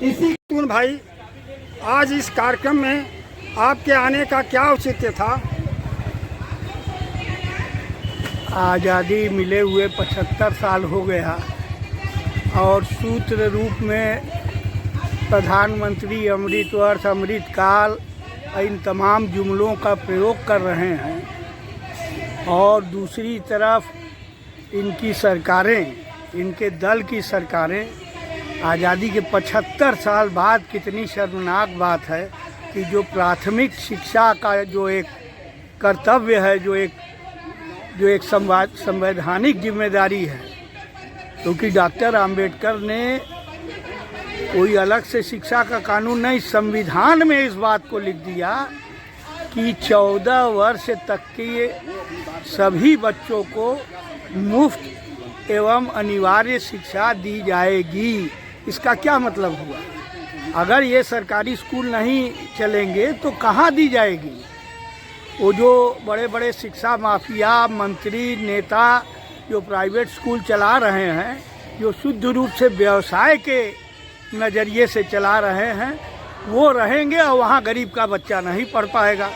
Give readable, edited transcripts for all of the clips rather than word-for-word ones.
इसी भाई आज इस कार्यक्रम में आपके आने का क्या औचित्य था? आज़ादी मिले हुए 75 साल हो गया और सूत्र रूप में प्रधानमंत्री अमृत वर्ष अमृत काल इन तमाम जुमलों का प्रयोग कर रहे हैं और दूसरी तरफ इनकी सरकारें, इनके दल की सरकारें आज़ादी के 75 साल बाद कितनी शर्मनाक बात है कि जो प्राथमिक शिक्षा का जो एक कर्तव्य है, जो एक संवैधानिक जिम्मेदारी है, क्योंकि डॉक्टर आम्बेडकर ने कोई अलग से शिक्षा का कानून नहीं, संविधान में इस बात को लिख दिया कि 14 वर्ष तक के सभी बच्चों को मुफ्त एवं अनिवार्य शिक्षा दी जाएगी। इसका क्या मतलब हुआ? अगर ये सरकारी स्कूल नहीं चलेंगे तो कहाँ दी जाएगी? वो जो बड़े बड़े शिक्षा माफिया, मंत्री, नेता जो प्राइवेट स्कूल चला रहे हैं, जो शुद्ध रूप से व्यवसाय के नज़रिए से चला रहे हैं, वो रहेंगे और वहाँ गरीब का बच्चा नहीं पढ़ पाएगा।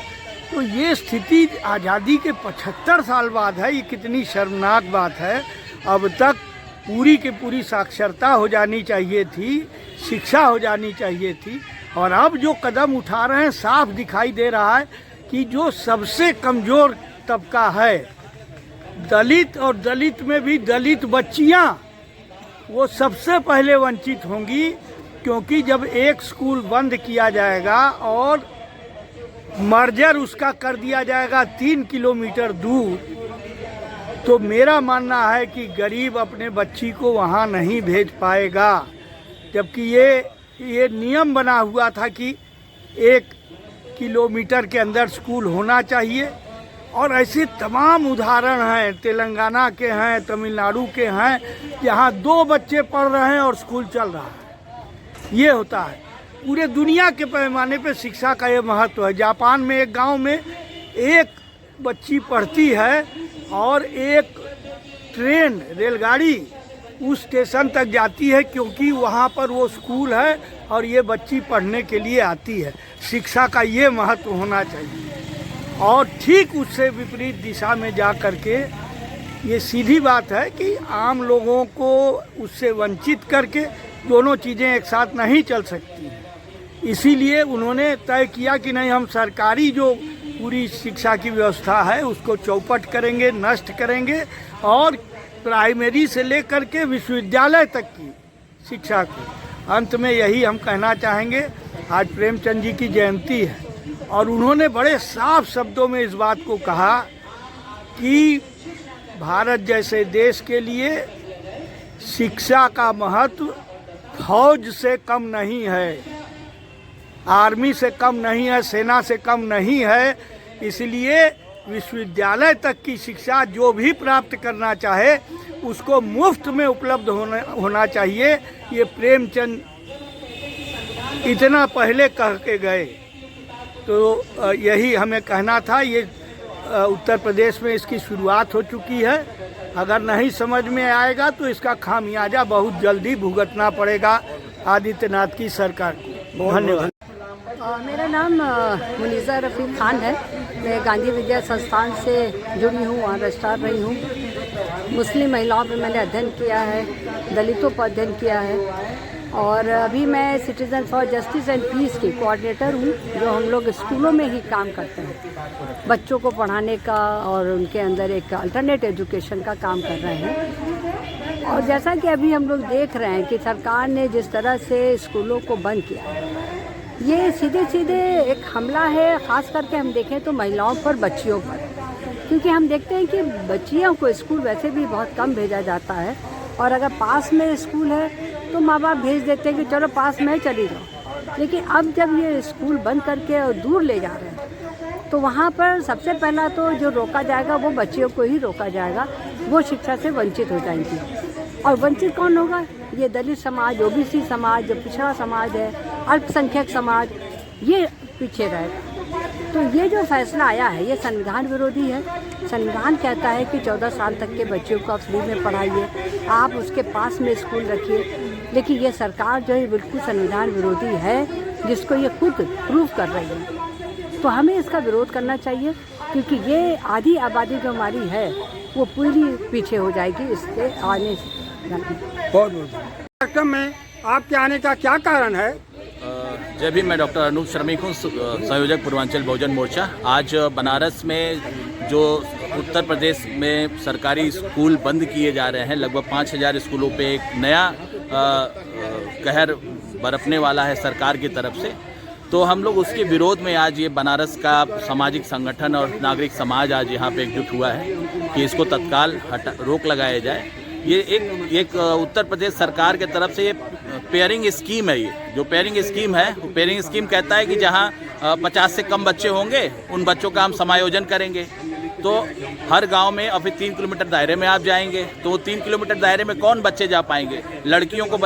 तो ये स्थिति आज़ादी के 75 साल बाद है। ये कितनी शर्मनाक बात है। अब तक पूरी की पूरी साक्षरता हो जानी चाहिए थी, शिक्षा हो जानी चाहिए थी, और अब जो कदम उठा रहे हैं साफ दिखाई दे रहा है कि जो सबसे कमज़ोर तबका है, दलित, और दलित में भी दलित बच्चियां, वो सबसे पहले वंचित होंगी। क्योंकि जब एक स्कूल बंद किया जाएगा और मर्जर उसका कर दिया जाएगा 3 किलोमीटर दूर, तो मेरा मानना है कि गरीब अपने बच्ची को वहाँ नहीं भेज पाएगा। जबकि ये नियम बना हुआ था कि 1 किलोमीटर के अंदर स्कूल होना चाहिए, और ऐसे तमाम उदाहरण हैं, तेलंगाना के हैं, तमिलनाडु के हैं, जहाँ 2 बच्चे पढ़ रहे हैं और स्कूल चल रहा है। ये होता है। पूरे दुनिया के पैमाने पे शिक्षा का ये महत्व है। जापान में एक गांव में 1 बच्ची पढ़ती है और एक ट्रेन, रेलगाड़ी उस स्टेशन तक जाती है, क्योंकि वहाँ पर वो स्कूल है और ये बच्ची पढ़ने के लिए आती है। शिक्षा का ये महत्व होना चाहिए। और ठीक उससे विपरीत दिशा में जा कर के ये सीधी बात है कि आम लोगों को उससे वंचित करके दोनों चीज़ें एक साथ नहीं चल सकती। इसीलिए उन्होंने तय किया कि नहीं, हम सरकारी जो पूरी शिक्षा की व्यवस्था है उसको चौपट करेंगे, नष्ट करेंगे, और प्राइमरी से लेकर के विश्वविद्यालय तक की शिक्षा को। अंत में यही हम कहना चाहेंगे, आज प्रेमचंद जी की जयंती है और उन्होंने बड़े साफ शब्दों में इस बात को कहा कि भारत जैसे देश के लिए शिक्षा का महत्व फौज से कम नहीं है, आर्मी से कम नहीं है, सेना से कम नहीं है। इसलिए विश्वविद्यालय तक की शिक्षा जो भी प्राप्त करना चाहे उसको मुफ्त में उपलब्ध होना चाहिए। ये प्रेमचंद इतना पहले कह के गए, तो यही हमें कहना था। ये उत्तर प्रदेश में इसकी शुरुआत हो चुकी है। अगर नहीं समझ में आएगा तो इसका खामियाजा बहुत जल्दी भुगतना पड़ेगा आदित्यनाथ की सरकार को। धन्यवाद। मेरा नाम मुनीज़ा रफ़ी खान है। मैं गांधी विद्या संस्थान से जुड़ी हूँ, वहाँ रजिस्ट्रार रही हूँ। मुस्लिम महिलाओं पर मैंने अध्ययन किया है, दलितों पर अध्ययन किया है, और अभी मैं citizen for justice and peace की कोऑर्डिनेटर हूँ, जो हम लोग स्कूलों में ही काम करते हैं, बच्चों को पढ़ाने का और उनके अंदर एक अल्टरनेट एजुकेशन का काम कर रहे हैं। और जैसा कि अभी हम लोग देख रहे हैं कि सरकार ने जिस तरह से स्कूलों को बंद किया, ये सीधे सीधे एक हमला है, ख़ास करके हम देखें तो महिलाओं पर, बच्चियों पर। क्योंकि हम देखते हैं कि बच्चियों को स्कूल वैसे भी बहुत कम भेजा जाता है, और अगर पास में स्कूल है तो माँ बाप भेज देते हैं कि चलो पास में चली जाओ। लेकिन अब जब ये स्कूल बंद करके और दूर ले जा रहे हैं, तो वहाँ पर सबसे पहला तो जो रोका जाएगा वो बच्चियों को ही रोका जाएगा। वो शिक्षा से वंचित हो जाएंगी। और वंचित कौन होगा? ये दलित समाज, ओबीसी समाज, जो पिछड़ा समाज है, अल्पसंख्यक समाज, ये पीछे रहेगा। तो ये जो फैसला आया है ये संविधान विरोधी है। संविधान कहता है कि 14 साल तक के बच्चों को आप फ्री में पढ़ाइए, आप उसके पास में स्कूल रखिए, लेकिन ये सरकार जो है बिल्कुल संविधान विरोधी है, जिसको ये खुद प्रूव कर रही है। तो हमें इसका विरोध करना चाहिए, क्योंकि ये आधी आबादी जो हमारी है वो पूरी पीछे हो जाएगी इसके आने से। बहुत बहुत कार्यक्रम में आपके आने का क्या कारण है? जय भीम। मैं डॉक्टर अनूप श्रमिक हूँ, संयोजक पूर्वांचल बहुजन मोर्चा। आज बनारस में जो उत्तर प्रदेश में सरकारी स्कूल बंद किए जा रहे हैं, लगभग 5000 स्कूलों पे एक नया कहर बरपने वाला है सरकार की तरफ से। तो हम लोग उसके विरोध में आज ये बनारस का सामाजिक संगठन और नागरिक समाज आज यहाँ पे एकजुट हुआ है कि इसको तत्काल रोक लगाया जाए। ये एक उत्तर प्रदेश सरकार की तरफ से ये पेयरिंग स्कीम है। ये जो पेयरिंग स्कीम है, वो पेयरिंग स्कीम कहता है कि जहाँ 50 से कम बच्चे होंगे उन बच्चों का हम समायोजन करेंगे। तो हर गांव में अभी 3 किलोमीटर दायरे में आप जाएंगे तो वो 3 किलोमीटर दायरे में कौन बच्चे जा पाएंगे? लड़कियों को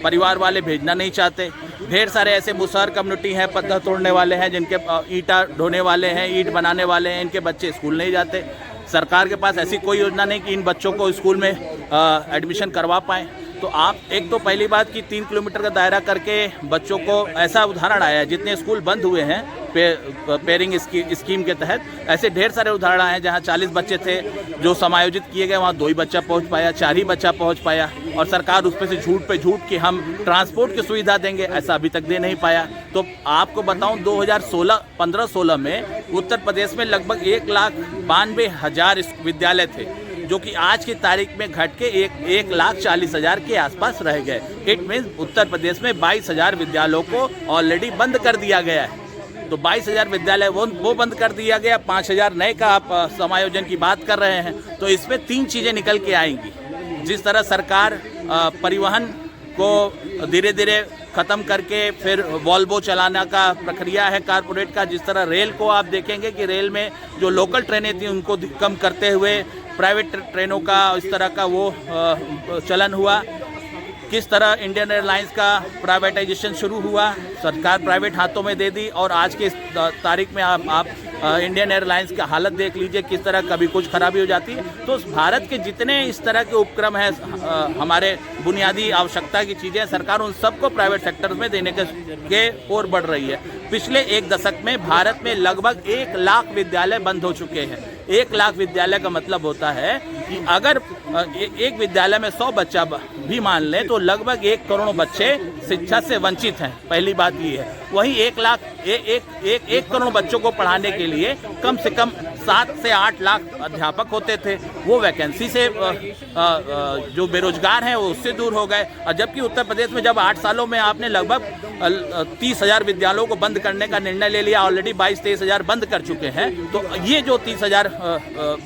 परिवार वाले भेजना नहीं चाहते। ढेर सारे ऐसे मुसहर कम्युनिटी हैं, पत्थर तोड़ने वाले हैं, जिनके ईंटा ढोने वाले हैं, ईंट बनाने वाले हैं, इनके बच्चे स्कूल नहीं जाते। सरकार के पास ऐसी कोई योजना नहीं कि इन बच्चों को स्कूल में एडमिशन करवा पाएँ। तो आप एक तो पहली बात कि 3 किलोमीटर का दायरा करके बच्चों को, ऐसा उदाहरण आया है जितने स्कूल बंद हुए हैं पेयरिंग स्कीम के तहत, ऐसे ढेर सारे उदाहरण आए हैं जहां 40 बच्चे थे जो समायोजित किए गए, वहां 2 ही बच्चा पहुंच पाया, 4 ही बच्चा पहुंच पाया, और सरकार उस पर से झूठ पे झूठ कि हम ट्रांसपोर्ट की सुविधा देंगे, ऐसा अभी तक दे नहीं पाया। तो आपको बताऊं 2015-16 में उत्तर प्रदेश में लगभग 1,92,000 विद्यालय थे, जो कि आज की तारीख में घट के 1,40,000 के आसपास रह गए। इट मीन्स उत्तर प्रदेश में 22,000 विद्यालयों को ऑलरेडी बंद कर दिया गया है। तो 22,000 विद्यालय वो बंद कर दिया गया, 5,000 नए का आप समायोजन की बात कर रहे हैं। तो इसमें 3 चीज़ें निकल के आएंगी। जिस तरह सरकार परिवहन को धीरे धीरे ख़त्म करके फिर वॉल्वो चलाने का प्रक्रिया है कारपोरेट का, जिस तरह रेल को आप देखेंगे कि रेल में जो लोकल ट्रेनें थी उनको कम करते हुए प्राइवेट ट्रेनों का इस तरह का वो चलन हुआ। किस तरह इंडियन एयरलाइंस का प्राइवेटाइजेशन शुरू हुआ, सरकार प्राइवेट हाथों में दे दी, और आज के तारीख में आप इंडियन एयरलाइंस का हालत देख लीजिए, किस तरह कभी कुछ खराबी हो जाती है। तो भारत के जितने इस तरह के उपक्रम हैं, हमारे बुनियादी आवश्यकता की चीज़ें, सरकार उन सबको प्राइवेट सेक्टर में देने के ओर बढ़ रही है। पिछले 1 दशक में भारत में लगभग 1 लाख विद्यालय बंद हो चुके हैं। 1 लाख विद्यालय का मतलब होता है कि अगर एक विद्यालय में 100 बच्चा भी मान लें तो लगभग 1 करोड़ बच्चे शिक्षा से वंचित हैं। पहली बात ये है। वहीं 1 करोड़ बच्चों को पढ़ाने के लिए कम से कम 7 से 8 लाख अध्यापक होते थे। वो वैकेंसी से जो बेरोजगार हैं वो उससे दूर हो गए। और जबकि उत्तर प्रदेश में जब 8 सालों में आपने लगभग 30,000 विद्यालयों को बंद करने का निर्णय ले लिया, ऑलरेडी 22-23 हज़ार बंद कर चुके हैं। तो ये जो 30,000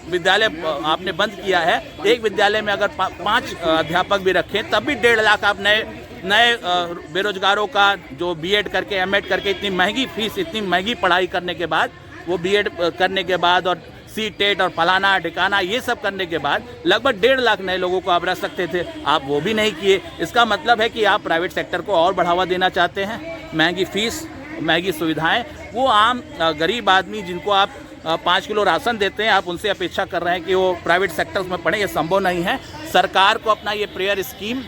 विद्यालय आपने बंद किया है, एक विद्यालय में अगर 5 अध्यापक भी रखें तब भी 1.5 लाख आप नए बेरोजगारों का, जो बीएड करके एमएड करके इतनी महंगी फीस, इतनी महंगी पढ़ाई करने के बाद, वो बीएड करने के बाद और सीटेट और फलाना ठिकाना ये सब करने के बाद लगभग 1.5 लाख नए लोगों को आप रख सकते थे, आप वो भी नहीं किए। इसका मतलब है कि आप प्राइवेट सेक्टर को और बढ़ावा देना चाहते हैं। महंगी फीस, महंगी सुविधाएं, वो आम गरीब आदमी जिनको आप 5 किलो राशन देते हैं, आप उनसे अपेक्षा कर रहे हैं कि वो प्राइवेट सेक्टर्स में पढ़े, ये संभव नहीं है। सरकार को अपना ये प्रेयर स्कीम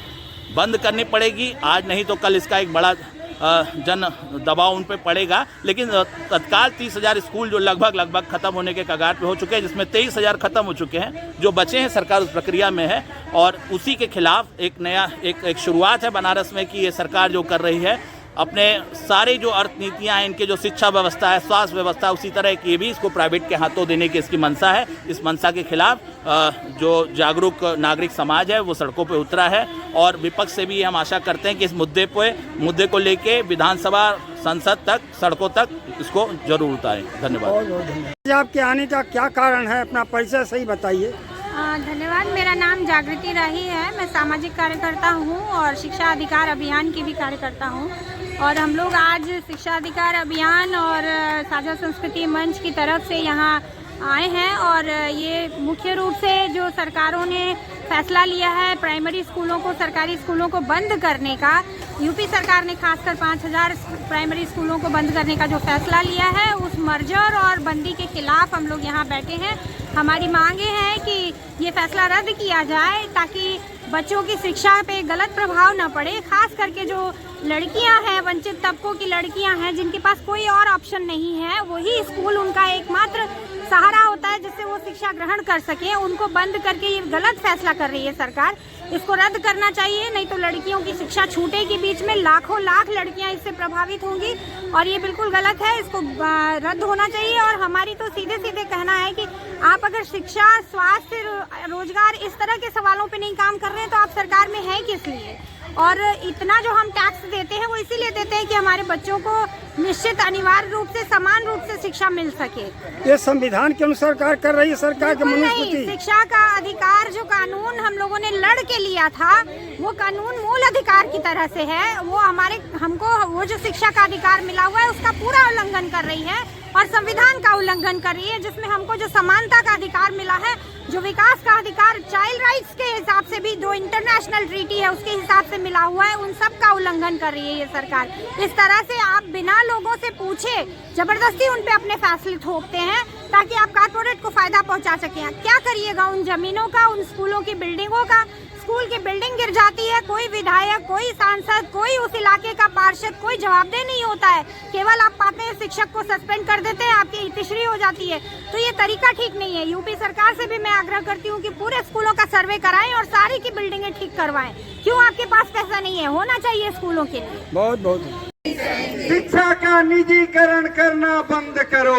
बंद करनी पड़ेगी। आज नहीं तो कल इसका एक बड़ा जन दबाव उन पर पड़ेगा। लेकिन तत्काल 30,000 स्कूल जो लगभग ख़त्म होने के कगार पे हो चुके हैं, जिसमें 23,000 ख़त्म हो चुके हैं, जो बचे हैं सरकार उस प्रक्रिया में है। और उसी के खिलाफ एक नया एक शुरुआत है बनारस में कि ये सरकार जो कर रही है, अपने सारे जो अर्थ नीतियाँ हैं, इनके जो शिक्षा व्यवस्था है, स्वास्थ्य व्यवस्था, उसी तरह की भी इसको प्राइवेट के हाथों देने की इसकी मंशा है। इस मंशा के खिलाफ जो जागरूक नागरिक समाज है वो सड़कों पे उतरा है। और विपक्ष से भी हम आशा करते हैं कि इस मुद्दे को लेके विधानसभा, संसद तक, सड़कों तक इसको जरूर उतारें। धन्यवाद। आपके आने का क्या कारण है? अपना परिचय सही बताइए। धन्यवाद। मेरा नाम जागृति राही है। मैं सामाजिक कार्यकर्ता हूँ और शिक्षा अधिकार अभियान की भी कार्यकर्ता हूँ। और हम लोग आज शिक्षा अधिकार अभियान और साझा संस्कृति मंच की तरफ से यहाँ आए हैं। और ये मुख्य रूप से जो सरकारों ने फैसला लिया है प्राइमरी स्कूलों को, सरकारी स्कूलों को बंद करने का, यूपी सरकार ने खासकर 5000 प्राइमरी स्कूलों को बंद करने का जो फैसला लिया है, उस मर्जर और बंदी के खिलाफ हम लोग यहाँ बैठे हैं। हमारी मांगे हैं कि ये फैसला रद्द किया जाए ताकि बच्चों की शिक्षा पे गलत प्रभाव न पड़े। खास करके जो लड़कियां हैं, वंचित तबकों की लड़कियां हैं, जिनके पास कोई और ऑप्शन नहीं है, वही स्कूल उनका एकमात्र सहारा होता है जिससे वो शिक्षा ग्रहण कर सके, उनको बंद करके ये गलत फैसला कर रही है सरकार। इसको रद्द करना चाहिए, नहीं तो लड़कियों की शिक्षा छूटेगी। बीच में लाखों लाख लड़कियां इससे प्रभावित होंगी और ये बिल्कुल गलत है। इसको रद्द होना चाहिए। और हमारी तो सीधे सीधे कहना है कि आप अगर शिक्षा, स्वास्थ्य, रोजगार इस तरह के सवालों पे नहीं काम कर रहे हैं तो आप सरकार में हैं किस लिए? और इतना जो हम टैक्स देते हैं वो इसीलिए देते हैं कि हमारे बच्चों को निश्चित अनिवार्य रूप से, समान रूप से शिक्षा मिल सके। ये संविधान के अनुसार कार्य कर रही है सरकार के मनुस्मृति। शिक्षा का अधिकार जो कानून हम लोगों ने लड़ के लिया था, वो कानून मूल अधिकार की तरह से है। वो हमको वो जो शिक्षा का अधिकार मिला हुआ है उसका पूरा उल्लंघन कर रही है और संविधान का उल्लंघन कर रही है, जिसमें हमको जो समानता का अधिकार मिला है, जो विकास का अधिकार चाइल्ड राइट्स के हिसाब से भी जो इंटरनेशनल ट्रीटी है उसके हिसाब से मिला हुआ है, उन सब का उल्लंघन कर रही है ये सरकार। इस तरह से आप बिना लोगों से पूछे जबरदस्ती उन पे अपने फैसले थोपते हैं ताकि आप कारपोरेट को फायदा पहुंचा सकें। क्या करिएगा उन जमीनों का, उन स्कूलों की बिल्डिंगों का? स्कूल की बिल्डिंग गिर जाती है, कोई विधायक, कोई सांसद, कोई उस इलाके का पार्षद, कोई जवाबदेह नहीं होता है। केवल आप पाते हैं शिक्षक को सस्पेंड कर देते हैं, आपकी इतिश्री हो जाती है। तो ये तरीका ठीक नहीं है। यूपी सरकार से भी मैं आग्रह करती हूँ कि पूरे स्कूलों का सर्वे कराएं और सारी की बिल्डिंगें ठीक करवाएं। क्यों आपके पास पैसा नहीं है? होना चाहिए स्कूलों के लिए। बहुत बहुत शिक्षा का निजीकरण करना बंद करो।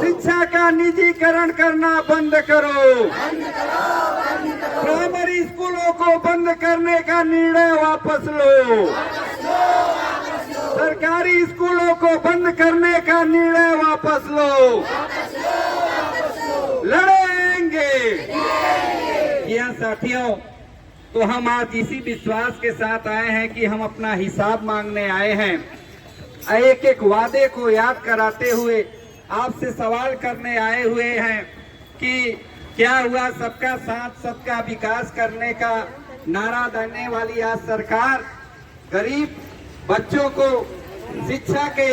शिक्षा का निजीकरण करना बंद करो। प्राइमरी स्कूलों को बंद करने का निर्णय वापस लो। सरकारी स्कूलों को बंद करने का निर्णय वापस लो। लड़ेंगे। यह साथियों, तो हम आज इसी विश्वास के साथ आए हैं कि हम अपना हिसाब मांगने आए हैं। एक एक वादे को याद कराते हुए आपसे सवाल करने आए हुए हैं कि क्या हुआ सबका साथ सबका विकास करने का नारा देने वाली आज सरकार गरीब बच्चों को शिक्षा के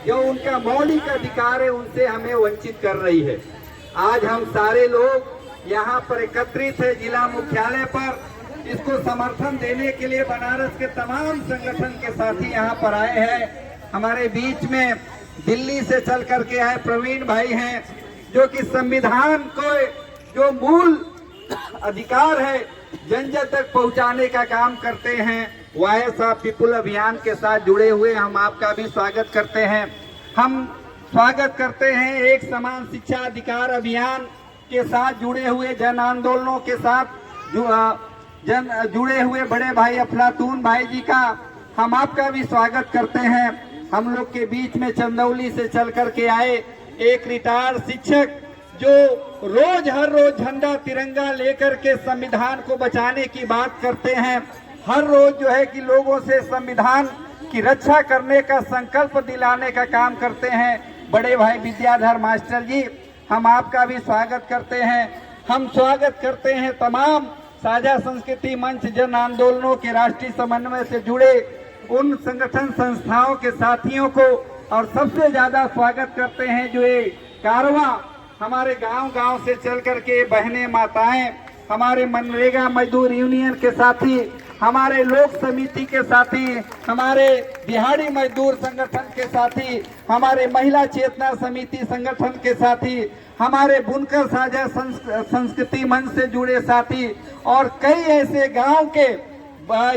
जो उनका मौलिक अधिकार है उनसे हमें वंचित कर रही है। आज हम सारे लोग यहाँ पर एकत्रित है जिला मुख्यालय पर। इसको समर्थन देने के लिए बनारस के तमाम संगठन के साथी यहाँ पर आए हैं। हमारे बीच में दिल्ली से चल करके आए प्रवीण भाई हैं, जो कि संविधान को जो मूल अधिकार है जन जन तक पहुँचाने का काम करते हैं। वॉइस ऑफ पीपुल अभियान के साथ जुड़े हुए हम आपका भी स्वागत करते हैं। हम स्वागत करते हैं एक समान शिक्षा अधिकार अभियान के साथ जुड़े हुए जन आंदोलनों के साथ जुड़े हुए बड़े भाई अफलातून भाई जी का हम आपका भी स्वागत करते हैं। हम लोग के बीच में चंदौली से चल करके आए एक रिटायर्ड शिक्षक जो हर रोज झंडा तिरंगा लेकर के संविधान को बचाने की बात करते हैं। हर रोज जो है कि लोगों से संविधान की रक्षा करने का संकल्प दिलाने का काम करते हैं। बड़े भाई विद्याधर मास्टर जी, हम आपका भी स्वागत करते हैं। हम स्वागत करते हैं तमाम साझा संस्कृति मंच जन आंदोलनों के राष्ट्रीय समन्वय से जुड़े उन संगठन संस्थाओं के साथियों को, और सबसे ज्यादा स्वागत करते हैं जो ये कारवां हमारे गांव-गांव से चल करके बहनें माताएं, हमारे मनरेगा मजदूर यूनियन के साथी, हमारे लोक समिति के साथी, हमारे दिहाड़ी मजदूर संगठन के साथी, हमारे महिला चेतना समिति संगठन के साथी, हमारे बुनकर साझा संस्कृति मंच से जुड़े साथी और कई ऐसे गांव के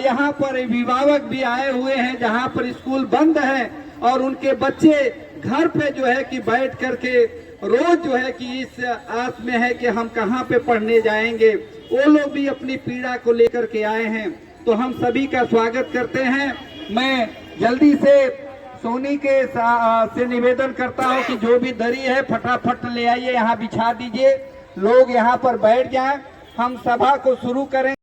यहाँ पर अभिभावक भी आए हुए हैं जहाँ पर स्कूल बंद है और उनके बच्चे घर पे जो है कि बैठ करके रोज जो है कि इस आस में है कि हम कहाँ पे पढ़ने जाएंगे। वो लोग भी अपनी पीड़ा को लेकर के आए हैं, तो हम सभी का स्वागत करते हैं। मैं जल्दी से सोनी के से निवेदन करता हूं कि जो भी दरी है फटाफट ले आइए, यहाँ बिछा दीजिए, लोग यहाँ पर बैठ जाएं, हम सभा को शुरू करें।